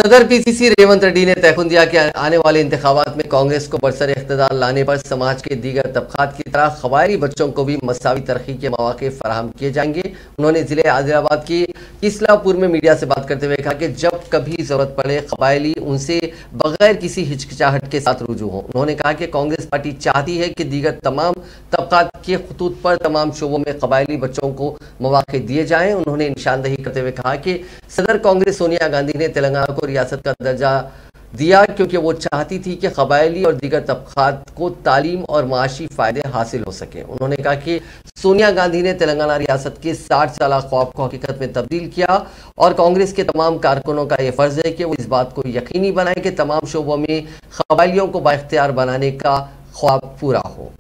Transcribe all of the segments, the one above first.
सदर पीसीसी रेवंत रेड्डी ने तयखुन दिया कि आने वाले इंतखाबात में कांग्रेस को बरसर इख्तिदार लाने पर समाज के दीगर तबकात की तरह क़बायली बच्चों को भी मसावी तरक्की के मौके फराहम किए जाएंगे। उन्होंने जिले आदिलाबाद की किसलापुर में मीडिया से बात करते हुए कहा कि जब कभी ज़रूरत पड़े क़बायली उनसे बगैर किसी हिचकिचाहट के साथ रुजू हों। उन्होंने कहा कि कांग्रेस पार्टी चाहती है कि दीगर तमाम तबकात के खतूत पर तमाम शोबों में क़बायली बच्चों को मौके दिए जाएँ। उन्होंने निशानदही करते हुए कहा कि सदर कांग्रेस सोनिया गांधी ने तेलंगाना को रियासत का दर्जा दिया क्योंकि वो चाहती थी कि क़बायली और दीगर तबकात को तालीम और माशी फ़ायदे हासिल हो सके। उन्होंने कहा कि सोनिया गांधी ने तेलंगाना रियासत के 60 साल ख्वाब को हकीकत में तब्दील किया और कांग्रेस के तमाम कारकुनों का यह फ़र्ज़ है कि वो इस बात को यकीनी बनाएं कि तमाम शोबों में क़बायलियों को बाइख्तियार बनाने का ख्वाब पूरा हो।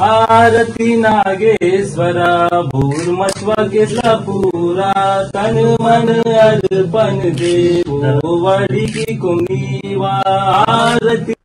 आरती नागेश्वर भूर्मस्व के सपूरा तन मन अर्पण देवो वड़ी की कुमीवा आरती